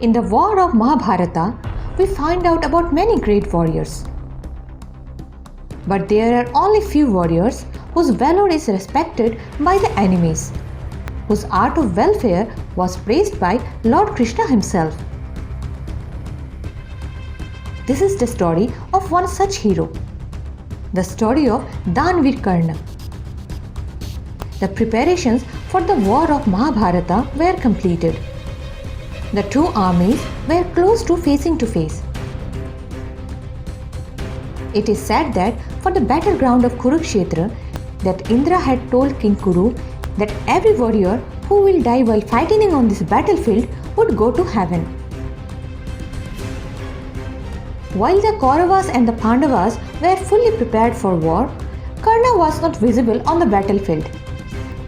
In the war of Mahabharata, we find out about many great warriors. But there are only few warriors whose valor is respected by the enemies, whose art of welfare was praised by Lord Krishna himself. This is the story of one such hero, the story of Danveer Karna. The preparations for the war of Mahabharata were completed. The two armies were close to facing to face. It is said that for the battleground of Kurukshetra, that Indra had told King Kuru that every warrior who will die while fighting on this battlefield would go to heaven. While the Kauravas and the Pandavas were fully prepared for war, Karna was not visible on the battlefield.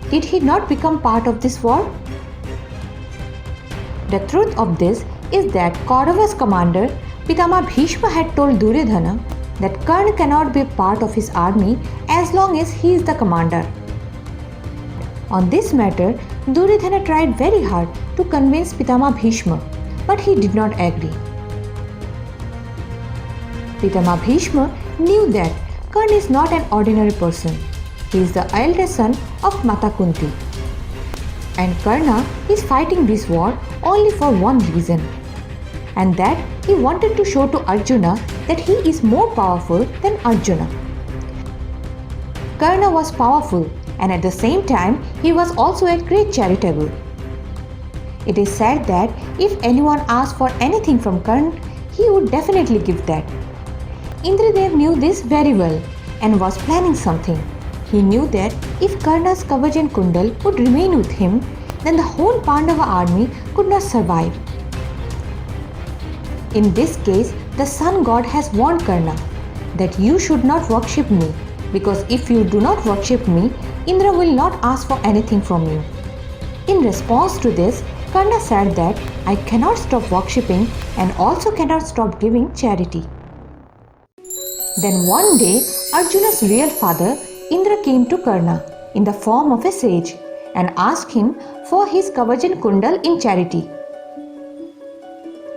Did he not become part of this war? The truth of this is that Kauravas' commander Pitama Bhishma had told Duryodhana that Karna cannot be part of his army as long as he is the commander. On this matter, Duryodhana tried very hard to convince Pitama Bhishma, but he did not agree. Pitama Bhishma knew that Karna is not an ordinary person. He is the eldest son of Mata Kunti. And Karna is fighting this war only for one reason, and that he wanted to show to Arjuna that he is more powerful than Arjuna. Karna was powerful, and at the same time he was also a great charitable. It is said that if anyone asked for anything from Karna, he would definitely give that. Indradev knew this very well and was planning something. He knew that if Karna's Kavach and Kundal would remain with him, then the whole Pandava army could not survive. In this case, the sun god has warned Karna that you should not worship me, because if you do not worship me, Indra will not ask for anything from you. In response to this, Karna said that I cannot stop worshipping and also cannot stop giving charity. Then one day, Arjuna's real father Indra came to Karna in the form of a sage and asked him for his Kavach and Kundal in charity.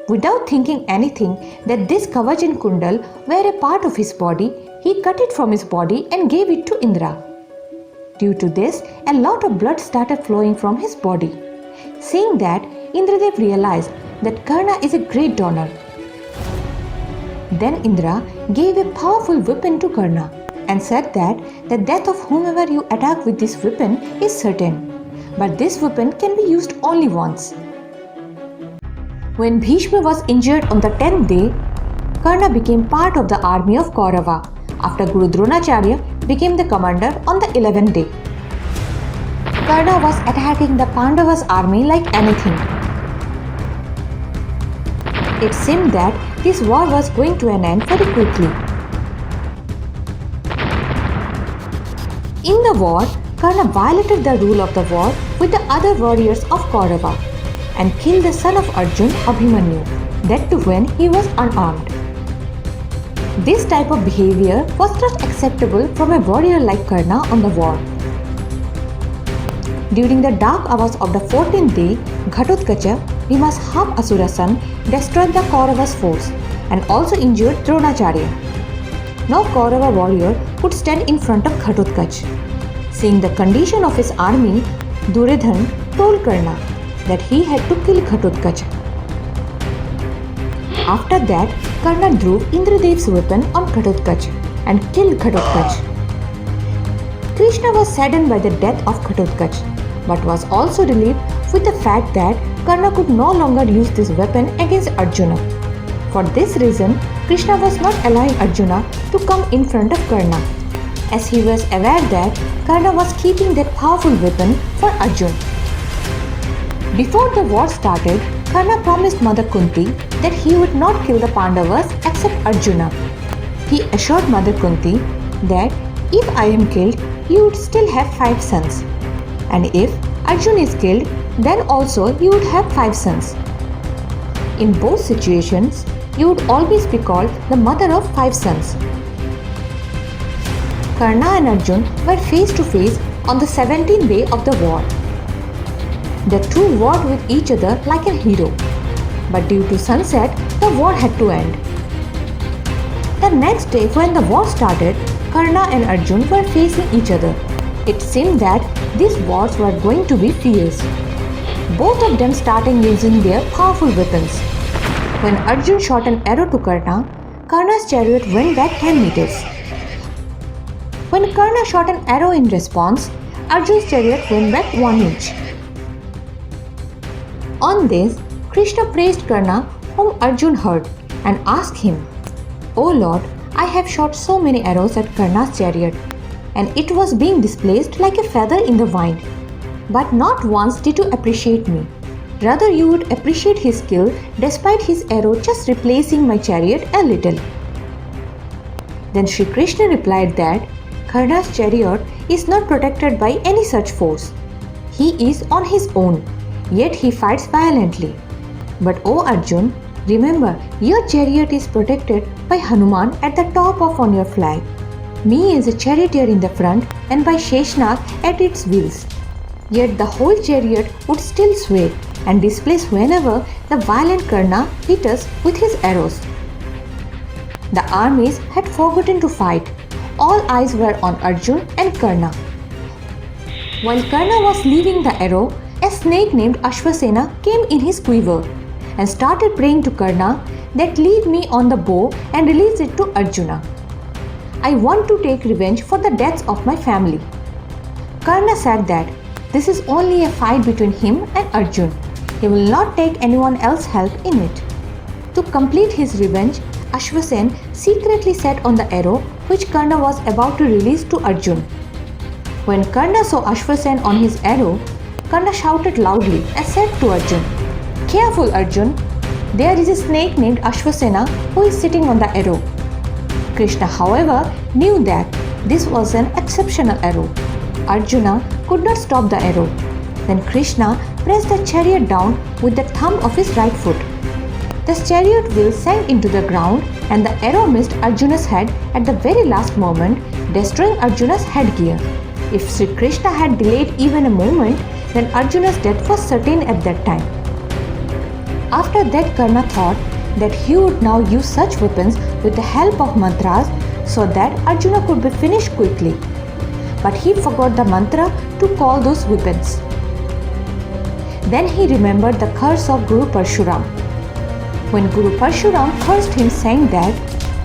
Without thinking anything that this Kavach and Kundal were a part of his body, he cut it from his body and gave it to Indra. Due to this, a lot of blood started flowing from his body. Seeing that, Indradev realized that Karna is a great donor. Then Indra gave a powerful weapon to Karna and said that the death of whomever you attack with this weapon is certain, but this weapon can be used only once. When Bhishma was injured on the 10th day, Karna became part of the army of Kaurava after Guru Dronacharya became the commander on the 11th day. Karna was attacking the Pandavas' army like anything. It seemed that this war was going to an end very quickly. In the war, Karna violated the rule of the war with the other warriors of Kaurava and killed the son of Arjun, Abhimanyu, that too when he was unarmed. This type of behavior was not acceptable from a warrior like Karna on the war. During the dark hours of the 14th day, Ghatotkacha, Bhima's half-asura son, destroyed the Kauravas' force and also injured Dronacharya. No Kaurava warrior could stand in front of Ghatotkacha. Seeing the condition of his army, Duryodhana told Karna that he had to kill Ghatotkacha. After that, Karna drew Indradev's weapon on Ghatotkacha and killed Ghatotkacha. Krishna was saddened by the death of Ghatotkacha, but was also relieved with the fact that Karna could no longer use this weapon against Arjuna. For this reason, Krishna was not allowing Arjuna to come in front of Karna, as he was aware that Karna was keeping that powerful weapon for Arjuna. Before the war started, Karna promised Mother Kunti that he would not kill the Pandavas except Arjuna. He assured Mother Kunti that if I am killed, you would still have 5 sons. And if Arjuna is killed, then also you would have 5 sons. In both situations, you would always be called the mother of 5 sons. Karna and Arjun were face to face on the 17th day of the war. The two warred with each other like a hero. but due to sunset, the war had to end. The next day, when the war started, Karna and Arjun were facing each other. It seemed that these wars were going to be fierce. Both of them started using their powerful weapons. When Arjun shot an arrow to Karna, Karna's chariot went back 10 meters. When Karna shot an arrow in response, Arjun's chariot went back 1 inch. On this, Krishna praised Karna, whom Arjun heard, and asked him, "O Lord, I have shot so many arrows at Karna's chariot, and it was being displaced like a feather in the wind. But not once did you appreciate me. Rather, you would appreciate his skill despite his arrow just replacing my chariot a little." Then Sri Krishna replied that Karna's chariot is not protected by any such force. He is on his own, yet he fights violently. But O Arjun, remember, your chariot is protected by Hanuman at the top of on your flag, me as a charioteer in the front, and by Sheshnag at its wheels. Yet the whole chariot would still sway and displace whenever the violent Karna hit us with his arrows. The armies had forgotten to fight. All eyes were on Arjun and Karna. While Karna was leaving the arrow, a snake named Ashwasena came in his quiver and started praying to Karna that leave me on the bow and release it to Arjuna. I want to take revenge for the deaths of my family. Karna said that this is only a fight between him and Arjun. He will not take anyone else's help in it. To complete his revenge, Ashwasen secretly sat on the arrow which Karna was about to release to Arjun. When Karna saw Ashwasen on his arrow, Karna shouted loudly and said to Arjun, "Careful Arjun, there is a snake named Ashwasena who is sitting on the arrow." Krishna, however, knew that this was an exceptional arrow. Arjuna could not stop the arrow. Then Krishna pressed the chariot down with the thumb of his right foot. The chariot wheel sank into the ground and the arrow missed Arjuna's head at the very last moment, destroying Arjuna's headgear. If Sri Krishna had delayed even a moment, then Arjuna's death was certain at that time. After that, Karna thought that he would now use such weapons with the help of mantras so that Arjuna could be finished quickly. But he forgot the mantra to call those weapons. Then he remembered the curse of Guru Parshuram. When Guru Parshuram cursed him, saying that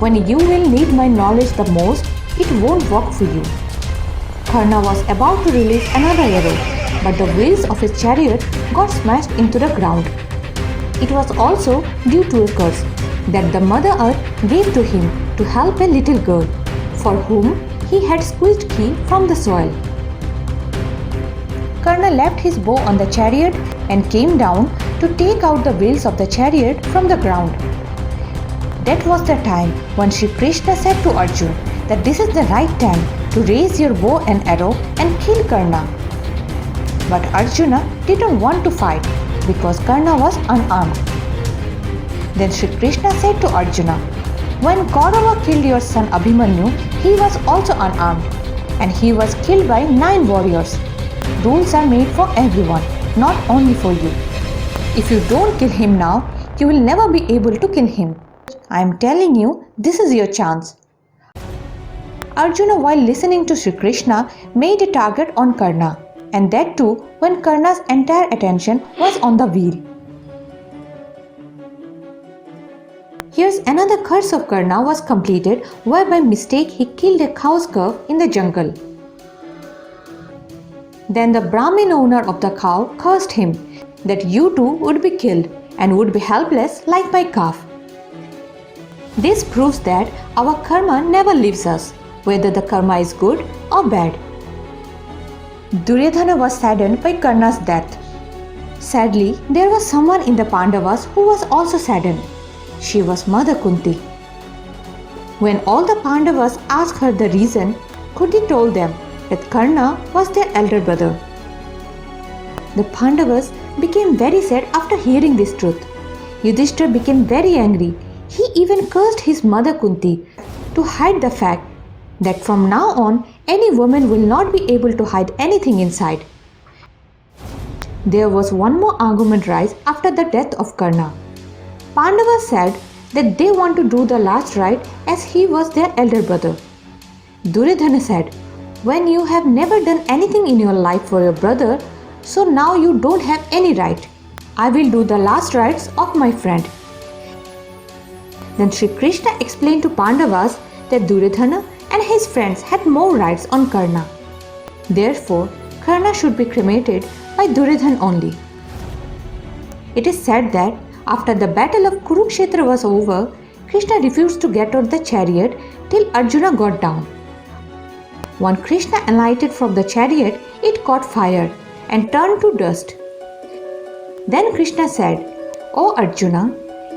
when you will need my knowledge the most, it won't work for you. Karna was about to release another arrow, but the wheels of his chariot got smashed into the ground. It was also due to a curse that the Mother Earth gave to him to help a little girl, for whom he had squeezed ghee from the soil. Karna left his bow on the chariot and came down to take out the wheels of the chariot from the ground. That was the time when Sri Krishna said to Arjun that this is the right time to raise your bow and arrow and kill Karna. But Arjuna didn't want to fight because Karna was unarmed. Then Sri Krishna said to Arjuna, "When Kaurava killed your son Abhimanyu, he was also unarmed, and he was killed by 9 warriors. Rules are made for everyone, not only for you. If you don't kill him now, you will never be able to kill him. I am telling you, this is your chance." Arjuna, while listening to Sri Krishna, made a target on Karna, and that too when Karna's entire attention was on the wheel. Here's another curse of Karna was completed, where by mistake he killed a cow's calf in the jungle. Then the Brahmin owner of the cow cursed him that you too would be killed and would be helpless like my calf. This proves that our karma never leaves us, whether the karma is good or bad. Duryodhana was saddened by Karna's death. Sadly, there was someone in the Pandavas who was also saddened. She was Mother Kunti. When all the Pandavas asked her the reason, Kunti told them that Karna was their elder brother. The Pandavas became very sad after hearing this truth. Yudhishthira became very angry. He even cursed his mother Kunti to hide the fact that from now on any woman will not be able to hide anything inside. There was one more argument rise after the death of Karna. Pandavas said that they want to do the last rite as he was their elder brother. Duryodhana said, when you have never done anything in your life for your brother, so now you don't have any right. I will do the last rites of my friend. Then Sri Krishna explained to Pandavas that Duryodhana and his friends had more rights on Karna. Therefore, Karna should be cremated by Duryodhana only. It is said that after the battle of Kurukshetra was over, Krishna refused to get out the chariot till Arjuna got down. When Krishna alighted from the chariot, it caught fire and turned to dust. Then Krishna said, "O Arjuna,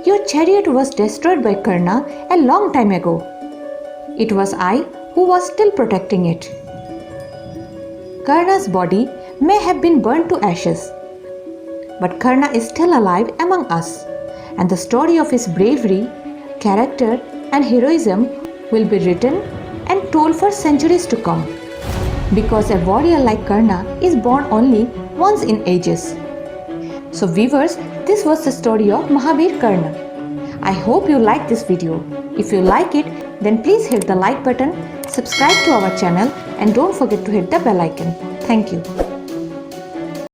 your chariot was destroyed by Karna a long time ago. It was I who was still protecting it." Karna's body may have been burnt to ashes, but Karna is still alive among us, and the story of his bravery, character, and heroism will be written and told for centuries to come, because a warrior like Karna is born only once in ages. So viewers, this was the story of Mahavir Karna. I hope you liked this video. If you like it, then please hit the like button, subscribe to our channel, and don't forget to hit the bell icon. Thank you.